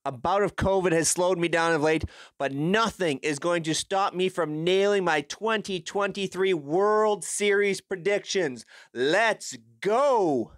A bout of COVID has slowed me down of late, but nothing is going to stop me from nailing my 2023 World Series predictions. Let's go!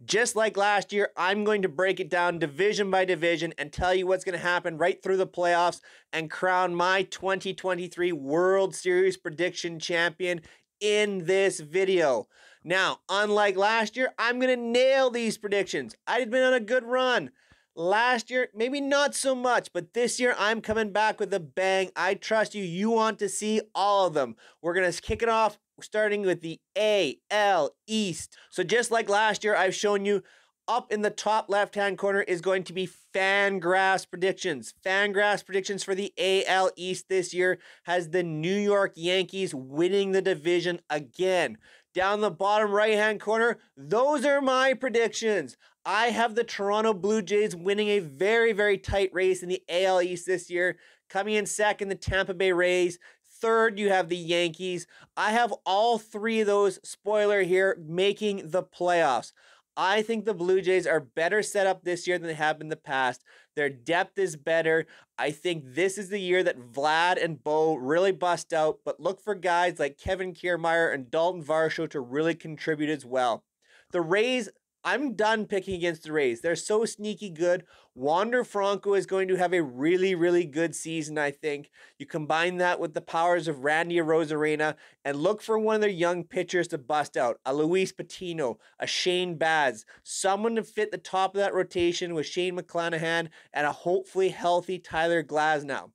Just like last year, I'm going to break it down division by division and tell you what's going to happen right through the playoffs and crown my 2023 World Series prediction champion in this video. Now, unlike last year, I'm going to nail these predictions. I've been on a good run. Last year, maybe not so much, but this year I'm coming back with a bang. I trust you. You want to see all of them. We're going to kick it off starting with the AL East. So just like last year, I've shown you up in the top left-hand corner is going to be Fangraphs predictions. Fangraphs predictions for the AL East this year has the New York Yankees winning the division again. Down the bottom right-hand corner, those are my predictions. I have the Toronto Blue Jays winning a very, very tight race in the AL East this year. Coming in second, the Tampa Bay Rays. Third, you have the Yankees. I have all three of those, spoiler here, making the playoffs. I think the Blue Jays are better set up this year than they have in the past. Their depth is better. I think this is the year that Vlad and Bo really bust out, but look for guys like Kevin Kiermaier and Dalton Varsho to really contribute as well. The Rays, I'm done picking against the Rays. They're so sneaky good. Wander Franco is going to have a really, really good season, I think. You combine that with the powers of Randy Arozarena and look for one of their young pitchers to bust out. A Luis Patino, a Shane Baz, someone to fit the top of that rotation with Shane McClanahan and a hopefully healthy Tyler Glasnow.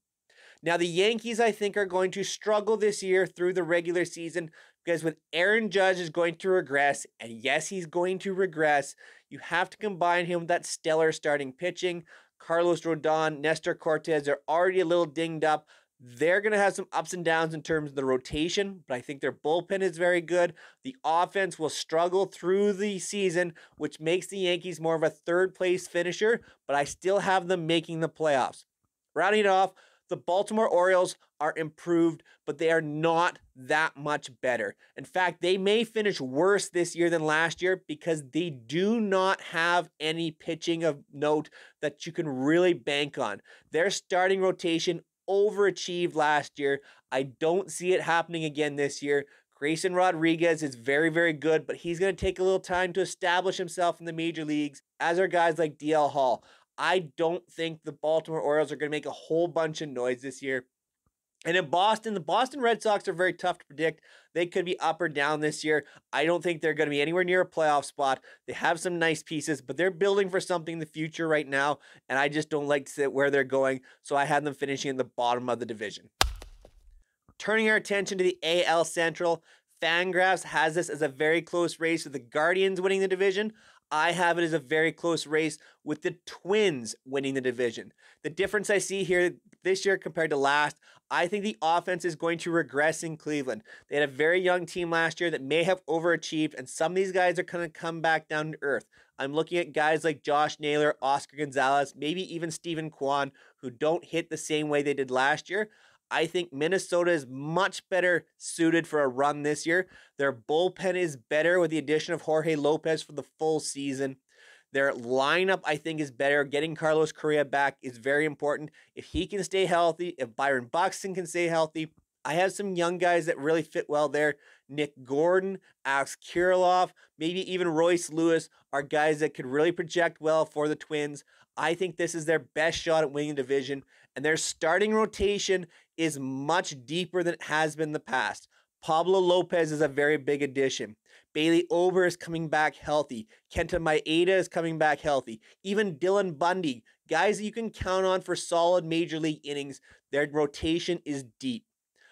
Now, the Yankees, I think, are going to struggle this year through the regular season because with Aaron Judge is going to regress, and yes, he's going to regress, you have to combine him with that stellar starting pitching. Carlos Rodon, Nestor Cortez are already a little dinged up. They're going to have some ups and downs in terms of the rotation, but I think their bullpen is very good. The offense will struggle through the season, which makes the Yankees more of a third-place finisher, but I still have them making the playoffs. Rounding it off, the Baltimore Orioles are improved, but they are not that much better. In fact, they may finish worse this year than last year because they do not have any pitching of note that you can really bank on. Their starting rotation overachieved last year. I don't see it happening again this year. Grayson Rodriguez is very, very good, but he's going to take a little time to establish himself in the major leagues, as are guys like DL Hall. I don't think the Baltimore Orioles are going to make a whole bunch of noise this year. And in Boston, the Boston Red Sox are very tough to predict. They could be up or down this year. I don't think they're going to be anywhere near a playoff spot. They have some nice pieces, but they're building for something in the future right now, and I just don't like to sit where they're going, so I had them finishing in the bottom of the division. Turning our attention to the AL Central, Fangraphs has this as a very close race with the Guardians winning the division. I have it as a very close race with the Twins winning the division. The difference I see here this year compared to last, I think the offense is going to regress in Cleveland. They had a very young team last year that may have overachieved, and some of these guys are going to come back down to earth. I'm looking at guys like Josh Naylor, Oscar Gonzalez, maybe even Steven Kwan, who don't hit the same way they did last year. I think Minnesota is much better suited for a run this year. Their bullpen is better with the addition of Jorge Lopez for the full season. Their lineup, I think, is better. Getting Carlos Correa back is very important. If he can stay healthy, if Byron Buxton can stay healthy, I have some young guys that really fit well there. Nick Gordon, Alex Kirilloff, maybe even Royce Lewis are guys that could really project well for the Twins. I think this is their best shot at winning the division, and their starting rotation is much deeper than it has been in the past. Pablo Lopez is a very big addition. Bailey Ober is coming back healthy. Kenta Maeda is coming back healthy. Even Dylan Bundy, guys that you can count on for solid major league innings. Their rotation is deep.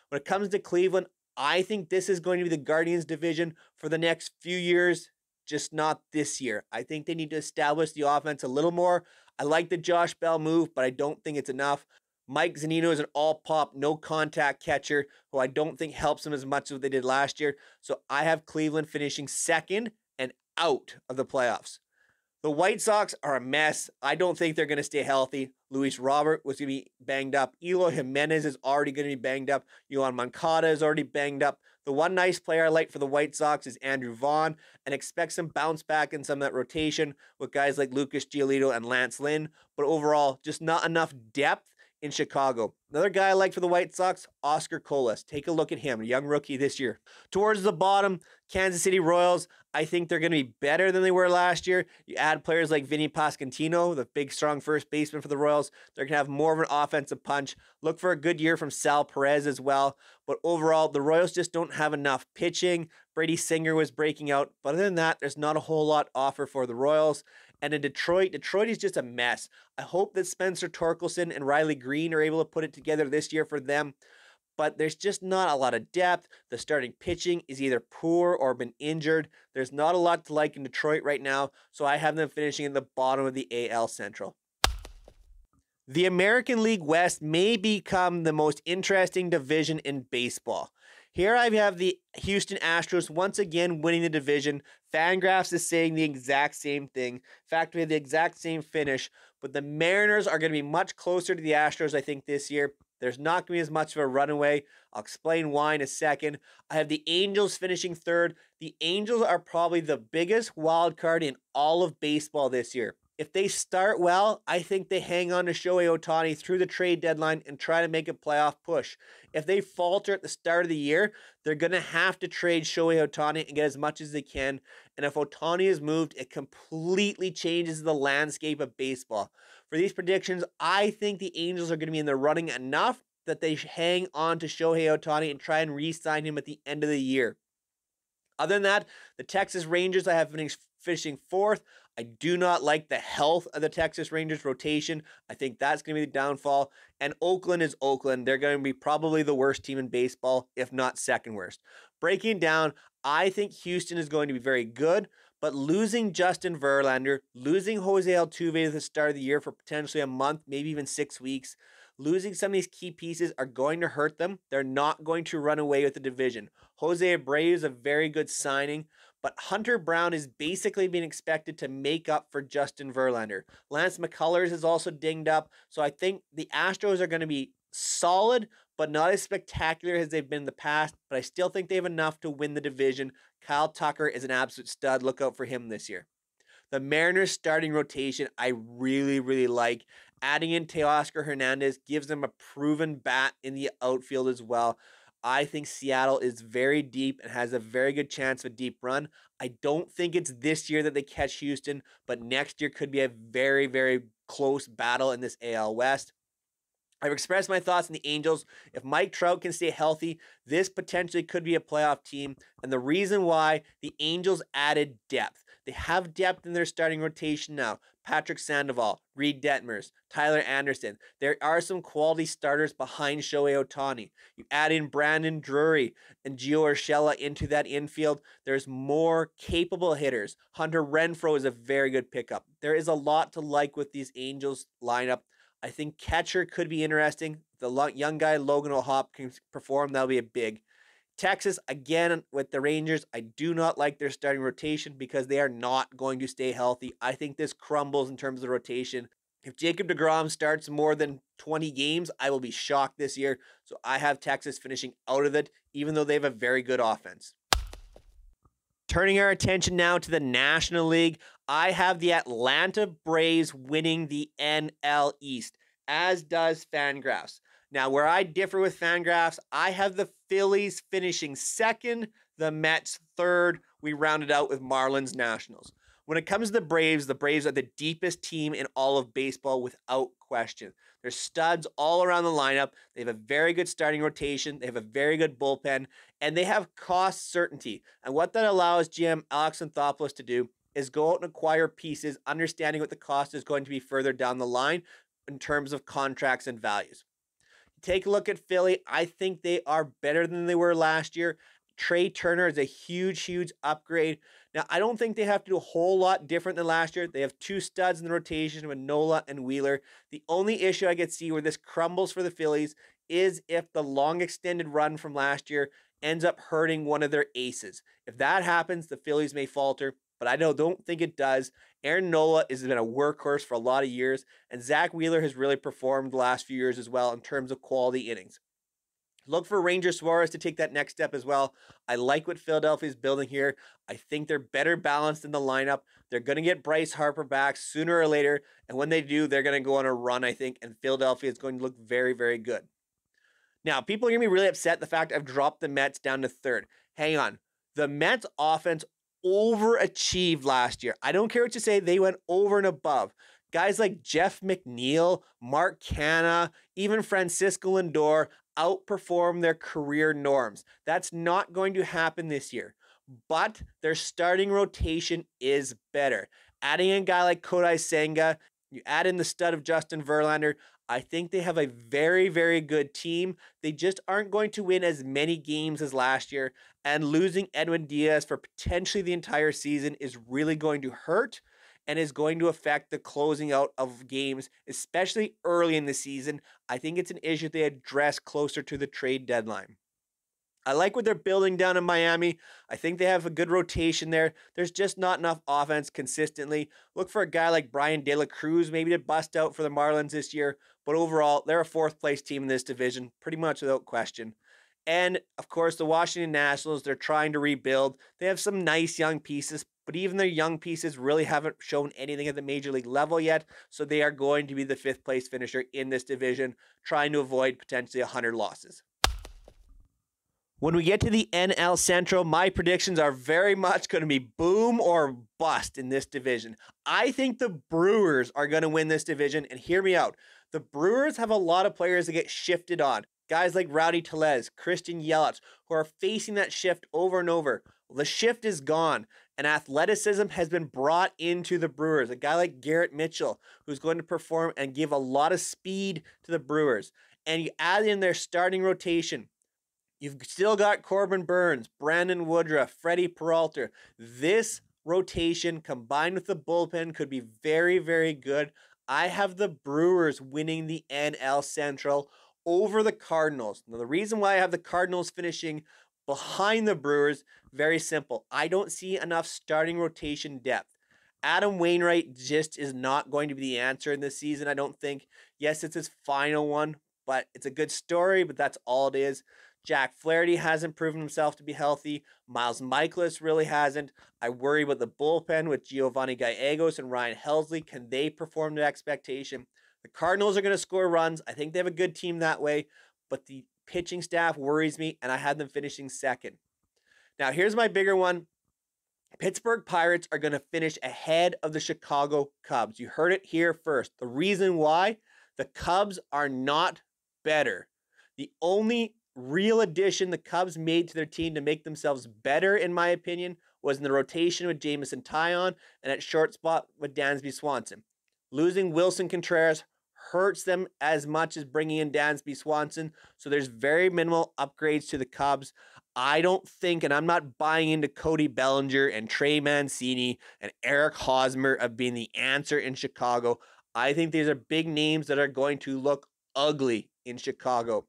When it comes to Cleveland, I think this is going to be the Guardians division for the next few years, just not this year. I think they need to establish the offense a little more. I like the Josh Bell move, but I don't think it's enough. Mike Zunino is an all-pop, no-contact catcher who I don't think helps them as much as they did last year. So I have Cleveland finishing second and out of the playoffs. The White Sox are a mess. I don't think they're going to stay healthy. Luis Robert was going to be banged up. Eloy Jimenez is already going to be banged up. Yohan Moncada is already banged up. The one nice player I like for the White Sox is Andrew Vaughn, and expect some bounce back in some of that rotation with guys like Lucas Giolito and Lance Lynn, but overall, just not enough depth in Chicago. Another guy I like for the White Sox, Oscar Colas. Take a look at him, a young rookie this year. Towards the bottom, Kansas City Royals, I think they're going to be better than they were last year. You add players like Vinny Pasquantino, the big, strong first baseman for the Royals. They're going to have more of an offensive punch. Look for a good year from Sal Perez as well. But overall, the Royals just don't have enough pitching. Brady Singer was breaking out. But other than that, there's not a whole lot to offer for the Royals. And in Detroit is just a mess. I hope that Spencer Torkelson and Riley Green are able to put it together this year for them. But there's just not a lot of depth. The starting pitching is either poor or been injured. There's not a lot to like in Detroit right now, so I have them finishing at the bottom of the AL Central. The American League West may become the most interesting division in baseball. Here I have the Houston Astros once again winning the division. Fangraphs is saying the exact same thing. In fact, we have the exact same finish, but the Mariners are going to be much closer to the Astros, I think, this year. There's not going to be as much of a runaway. I'll explain why in a second. I have the Angels finishing third. The Angels are probably the biggest wild card in all of baseball this year. If they start well, I think they hang on to Shohei Ohtani through the trade deadline and try to make a playoff push. If they falter at the start of the year, they're going to have to trade Shohei Ohtani and get as much as they can. And if Ohtani is moved, it completely changes the landscape of baseball. For these predictions, I think the Angels are going to be in the running enough that they hang on to Shohei Ohtani and try and re-sign him at the end of the year. Other than that, the Texas Rangers I have finishing fourth. I do not like the health of the Texas Rangers rotation. I think that's going to be the downfall. And Oakland is Oakland. They're going to be probably the worst team in baseball, if not second worst. Breaking down, I think Houston is going to be very good, but losing Justin Verlander, losing Jose Altuve at the start of the year for potentially a month, maybe even 6 weeks, losing some of these key pieces are going to hurt them. They're not going to run away with the division. Jose Abreu is a very good signing, but Hunter Brown is basically being expected to make up for Justin Verlander. Lance McCullers is also dinged up, so I think the Astros are going to be solid, but not as spectacular as they've been in the past, but I still think they have enough to win the division. Kyle Tucker is an absolute stud. Look out for him this year. The Mariners starting rotation, I really, really like. Adding in Teoscar Hernandez gives them a proven bat in the outfield as well. I think Seattle is very deep and has a very good chance of a deep run. I don't think it's this year that they catch Houston, but next year could be a very, very close battle in this AL West. I've expressed my thoughts on the Angels. If Mike Trout can stay healthy, this potentially could be a playoff team. And the reason why, the Angels added depth. They have depth in their starting rotation now. Patrick Sandoval, Reed Detmers, Tyler Anderson. There are some quality starters behind Shohei Ohtani. You add in Brandon Drury and Gio Urshela into that infield. There's more capable hitters. Hunter Renfroe is a very good pickup. There is a lot to like with these Angels lineup. I think catcher could be interesting. The young guy, Logan O'Hoppe, can perform. That'll be a big. Texas, again, with the Rangers, I do not like their starting rotation because they are not going to stay healthy. I think this crumbles in terms of the rotation. If Jacob deGrom starts more than 20 games, I will be shocked this year. So I have Texas finishing out of it, even though they have a very good offense. Turning our attention now to the National League, I have the Atlanta Braves winning the NL East, as does Fangraphs. Now, where I differ with Fangraphs, I have the Phillies finishing second, the Mets third. We rounded out with Marlins Nationals. When it comes to the Braves are the deepest team in all of baseball without question. There's studs all around the lineup. They have a very good starting rotation. They have a very good bullpen, and they have cost certainty. And what that allows GM Alex Anthopoulos to do is go out and acquire pieces, understanding what the cost is going to be further down the line in terms of contracts and values. Take a look at Philly. I think they are better than they were last year. Trey Turner is a huge, huge upgrade. Now, I don't think they have to do a whole lot different than last year. They have two studs in the rotation with Nola and Wheeler. The only issue I could see where this crumbles for the Phillies is if the long extended run from last year ends up hurting one of their aces. If that happens, the Phillies may falter, but I don't think it does. Aaron Nola has been a workhorse for a lot of years, and Zach Wheeler has really performed the last few years as well in terms of quality innings. Look for Ranger Suarez to take that next step as well. I like what Philadelphia's building here. I think they're better balanced in the lineup. They're going to get Bryce Harper back sooner or later. And when they do, they're going to go on a run, I think. And Philadelphia is going to look very, very good. Now, people are going to be really upset at the fact I've dropped the Mets down to third. Hang on. The Mets offense overachieved last year. I don't care what you say. They went over and above. Guys like Jeff McNeil, Mark Canha, even Francisco Lindor outperform their career norms. That's not going to happen this year. But their starting rotation is better. Adding in a guy like Kodai Senga, you add in the stud of Justin Verlander, I think they have a very, very good team. They just aren't going to win as many games as last year. And losing Edwin Diaz for potentially the entire season is really going to hurt and is going to affect the closing out of games, especially early in the season. I think it's an issue they address closer to the trade deadline. I like what they're building down in Miami. I think they have a good rotation there. There's just not enough offense consistently. Look for a guy like Brian De La Cruz maybe to bust out for the Marlins this year. But overall, they're a fourth place team in this division, pretty much without question. And of course, the Washington Nationals, they're trying to rebuild. They have some nice young pieces, but even their young pieces really haven't shown anything at the major league level yet. So they are going to be the fifth place finisher in this division, trying to avoid potentially 100 losses. When we get to the NL Central, my predictions are very much going to be boom or bust in this division. I think the Brewers are going to win this division, and hear me out. The Brewers have a lot of players that get shifted on. Guys like Rowdy Tellez, Christian Yelich, who are facing that shift over and over. Well, the shift is gone, and athleticism has been brought into the Brewers. A guy like Garrett Mitchell, who's going to perform and give a lot of speed to the Brewers. And you add in their starting rotation. You've still got Corbin Burns, Brandon Woodruff, Freddie Peralta. This rotation combined with the bullpen could be very, very good. I have the Brewers winning the NL Central over the Cardinals. Now, the reason why I have the Cardinals finishing behind the Brewers, very simple. I don't see enough starting rotation depth. Adam Wainwright just is not going to be the answer in this season, I don't think. Yes, it's his final one, but it's a good story, but that's all it is. Jack Flaherty hasn't proven himself to be healthy. Miles Michaelis really hasn't. I worry about the bullpen with Giovanni Gallegos and Ryan Helsley. Can they perform to expectation? The Cardinals are going to score runs. I think they have a good team that way, but the pitching staff worries me, and I had them finishing second. Now, here's my bigger one. Pittsburgh Pirates are going to finish ahead of the Chicago Cubs. You heard it here first. The reason why? The Cubs are not better. The only real addition the Cubs made to their team to make themselves better, in my opinion, was in the rotation with Jameson Taillon and at short spot with Dansby Swanson. Losing Wilson Contreras hurts them as much as bringing in Dansby Swanson, so there's very minimal upgrades to the Cubs. I don't think, and I'm not buying into Cody Bellinger and Trey Mancini and Eric Hosmer of being the answer in Chicago. I think these are big names that are going to look ugly in Chicago.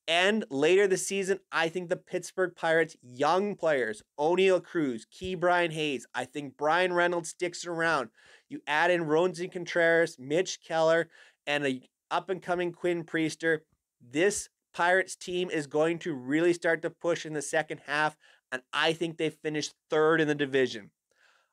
And later this season, I think the Pittsburgh Pirates' young players, O'Neal Cruz, Ke'Bryan Hayes, I think Brian Reynolds sticks around. You add in Roansy Contreras, Mitch Keller, and a up-and-coming Quinn Priester. This Pirates team is going to really start to push in the second half, and I think they finished third in the division.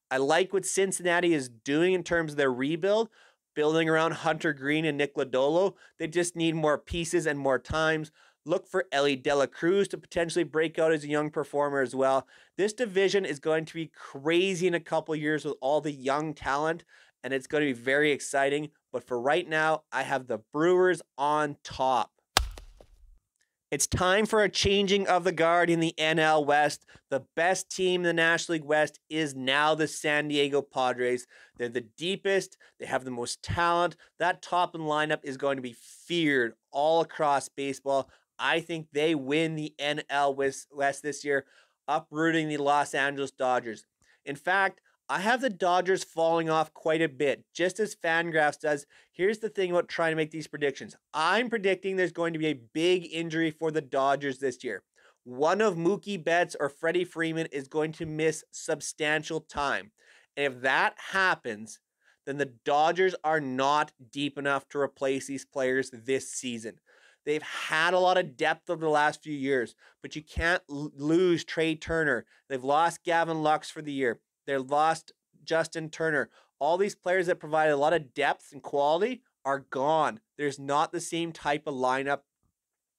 I like what Cincinnati is doing in terms of their rebuild, building around Hunter Green and Nick Lodolo. They just need more pieces and more times. Look for Ellie De La Cruz to potentially break out as a young performer as well. This division is going to be crazy in a couple years with all the young talent, and it's going to be very exciting. But for right now, I have the Brewers on top. It's time for a changing of the guard in the NL West. The best team in the National League West is now the San Diego Padres. They're the deepest. They have the most talent. That top end lineup is going to be feared all across baseball. I think they win the NL West this year, uprooting the Los Angeles Dodgers. In fact, I have the Dodgers falling off quite a bit, just as Fangraphs does. Here's the thing about trying to make these predictions. I'm predicting there's going to be a big injury for the Dodgers this year. One of Mookie Betts or Freddie Freeman is going to miss substantial time. And if that happens, then the Dodgers are not deep enough to replace these players this season. They've had a lot of depth over the last few years, but you can't lose Trey Turner. They've lost Gavin Lux for the year. They've lost Justin Turner. All these players that provide a lot of depth and quality are gone. There's not the same type of lineup,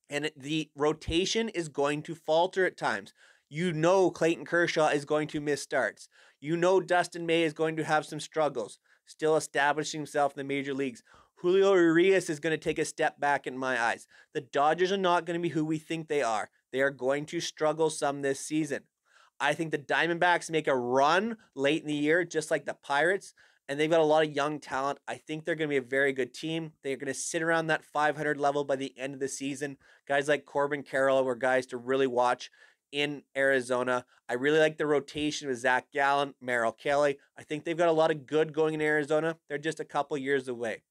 and the rotation is going to falter at times. You know Clayton Kershaw is going to miss starts. You know Dustin May is going to have some struggles, still establishing himself in the major leagues. Julio Urias is going to take a step back in my eyes. The Dodgers are not going to be who we think they are. They are going to struggle some this season. I think the Diamondbacks make a run late in the year, just like the Pirates, and they've got a lot of young talent. I think they're going to be a very good team. They're going to sit around that 500 level by the end of the season. Guys like Corbin Carroll were guys to really watch in Arizona. I really like the rotation with Zach Gallen, Merrill Kelly. I think they've got a lot of good going in Arizona. They're just a couple years away.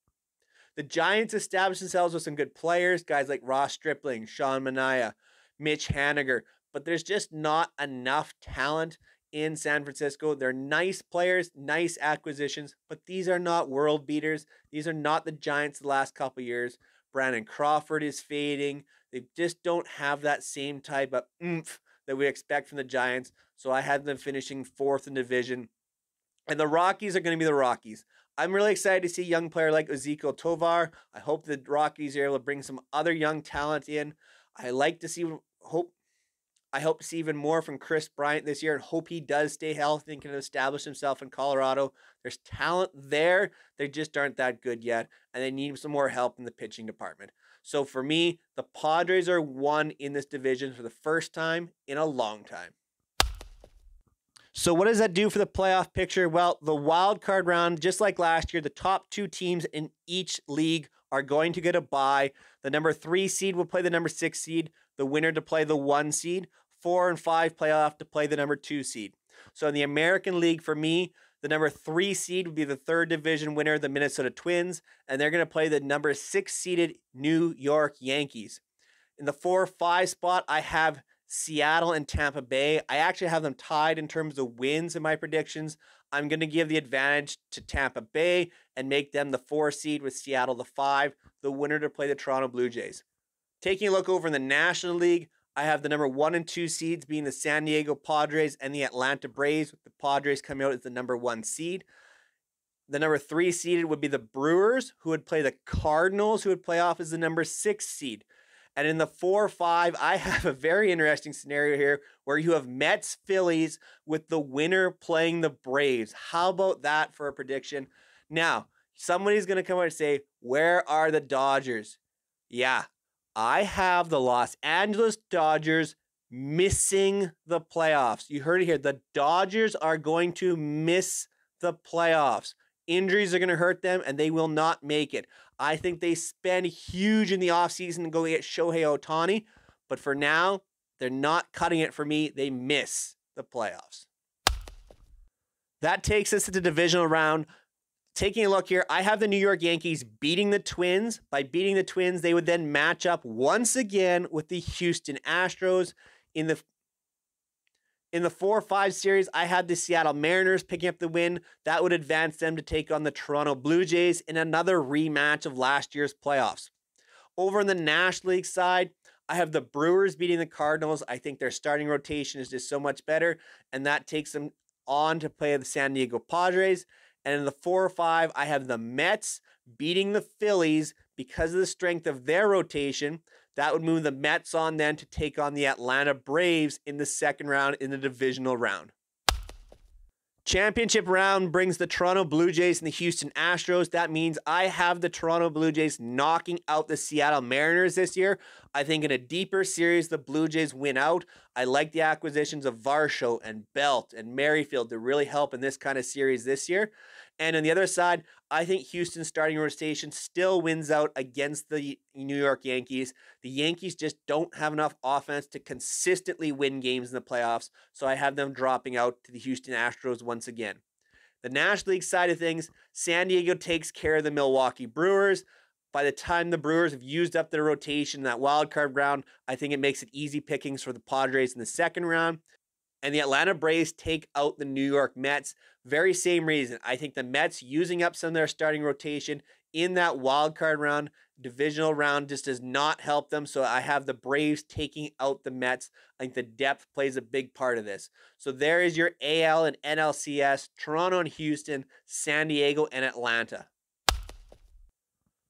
The Giants established themselves with some good players, guys like Ross Stripling, Sean Manaea, Mitch Haniger, but there's just not enough talent in San Francisco. They're nice players, nice acquisitions, but these are not world beaters. These are not the Giants the last couple years. Brandon Crawford is fading. They just don't have that same type of oomph that we expect from the Giants, so I had them finishing 4th in division. And the Rockies are going to be the Rockies. I'm really excited to see a young player like Ezekiel Tovar. I hope the Rockies are able to bring some other young talent in. I hope to see even more from Chris Bryant this year, and hope he does stay healthy and can establish himself in Colorado. There's talent there. They just aren't that good yet, and they need some more help in the pitching department. So for me, the Padres are 1 in this division for the first time in a long time. So what does that do for the playoff picture? Well, the wild card round, just like last year, the top 2 teams in each league are going to get a bye. The number 3 seed will play the number 6 seed, the winner to play the 1 seed, 4 and 5 playoff to play the number 2 seed. So in the American League, for me, the number 3 seed would be the 3rd division winner, the Minnesota Twins, and they're going to play the number 6 seeded New York Yankees. In the 4-5 spot, I have Seattle and Tampa Bay. I actually have them tied in terms of wins in my predictions. I'm going to give the advantage to Tampa Bay and make them the 4 seed with Seattle the 5, the winner to play the Toronto Blue Jays. Taking a look over in the National League, I have the number 1 and 2 seeds being the San Diego Padres and the Atlanta Braves, with the Padres coming out as the number 1 seed. The number 3 seeded would be the Brewers, who would play the Cardinals, who would play off as the number 6 seed. And in the 4-5, I have a very interesting scenario here where you have Mets, Phillies, with the winner playing the Braves. How about that for a prediction? Now, somebody's going to come out and say, where are the Dodgers? Yeah, I have the Los Angeles Dodgers missing the playoffs. You heard it here. The Dodgers are going to miss the playoffs. Injuries are going to hurt them, and they will not make it. I think they spend huge in the offseason to go get Shohei Ohtani, but for now, they're not cutting it for me. They miss the playoffs. That takes us to the divisional round. Taking a look here, I have the New York Yankees beating the Twins. By beating the Twins, they would then match up once again with the Houston Astros. In the 4-5 series, I had the Seattle Mariners picking up the win. That would advance them to take on the Toronto Blue Jays in another rematch of last year's playoffs. Over in the National League side, I have the Brewers beating the Cardinals. I think their starting rotation is just so much better, and that takes them on to play the San Diego Padres. And in the 4-5, I have the Mets beating the Phillies because of the strength of their rotation. That would move the Mets on then to take on the Atlanta Braves in the second round in the divisional round. Championship round brings the Toronto Blue Jays and the Houston Astros. That means I have the Toronto Blue Jays knocking out the Seattle Mariners this year. I think in a deeper series, the Blue Jays win out. I like the acquisitions of Varsho and Belt and Merrifield to really help in this kind of series this year. And on the other side, I think Houston's starting rotation still wins out against the New York Yankees. The Yankees just don't have enough offense to consistently win games in the playoffs, so I have them dropping out to the Houston Astros once again. The National League side of things, San Diego takes care of the Milwaukee Brewers. By the time the Brewers have used up their rotation in that wild card round, I think it makes it easy pickings for the Padres in the second round. And the Atlanta Braves take out the New York Mets. Very same reason. I think the Mets using up some of their starting rotation in that wild card round, Divisional round just does not help them. So I have the Braves taking out the Mets. I think the depth plays a big part of this. So there is your AL and NLCS, Toronto and Houston, San Diego and Atlanta.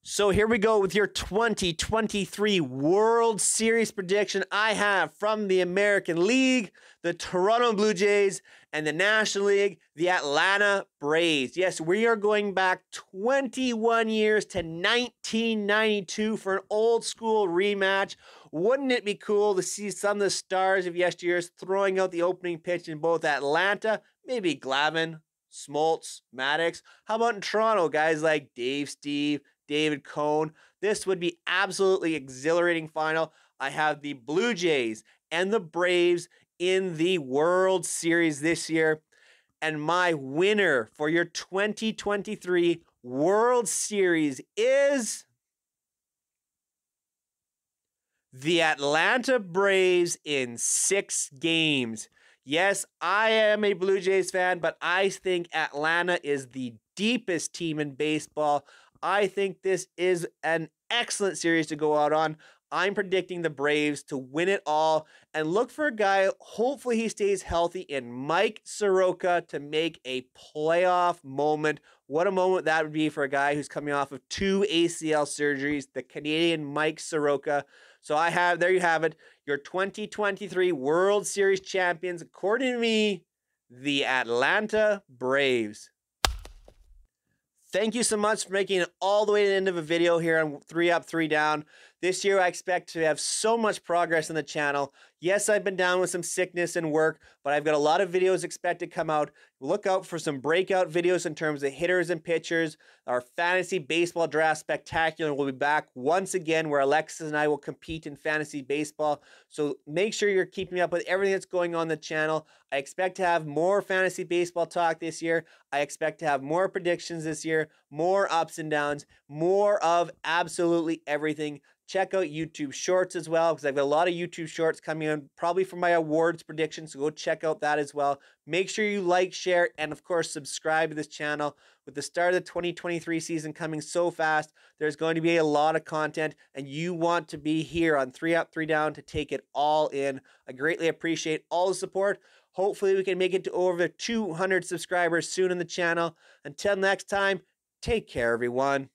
So here we go with your 2023 World Series prediction. I have from the American League, the Toronto Blue Jays, and the National League, the Atlanta Braves. Yes, we are going back 21 years to 1992 for an old school rematch. Wouldn't it be cool to see some of the stars of yesteryears throwing out the opening pitch in both Atlanta, maybe Glavine, Smoltz, Maddox? How about in Toronto, guys like Dave Steve, David Cohn? This would be absolutely exhilarating final. I have the Blue Jays and the Braves in the World Series this year. And my winner for your 2023 World Series is the Atlanta Braves in 6 games. Yes, I am a Blue Jays fan, but I think Atlanta is the deepest team in baseball. I think this is an excellent series to go out on. I'm predicting the Braves to win it all, and look for a guy, hopefully he stays healthy, in Mike Soroka to make a playoff moment. What a moment that would be for a guy who's coming off of 2 ACL surgeries, the Canadian Mike Soroka. So there you have it, your 2023 World Series champions, according to me, the Atlanta Braves. Thank you so much for making it all the way to the end of a video here on 3 Up, 3 Down. This year, I expect to have so much progress on the channel. Yes, I've been down with some sickness and work, but I've got a lot of videos expected to come out. Look out for some breakout videos in terms of hitters and pitchers. Our fantasy baseball draft spectacular will be back once again, where Alexis and I will compete in fantasy baseball. So make sure you're keeping up with everything that's going on the channel. I expect to have more fantasy baseball talk this year. I expect to have more predictions this year, more ups and downs, more of absolutely everything. Check out YouTube Shorts as well, because I've got a lot of YouTube Shorts coming in, probably for my awards predictions, so go check out that as well. Make sure you like, share, and of course, subscribe to this channel. With the start of the 2023 season coming so fast, there's going to be a lot of content, and you want to be here on 3 Up, 3 Down to take it all in. I greatly appreciate all the support. Hopefully, we can make it to over 200 subscribers soon on the channel. Until next time, take care, everyone.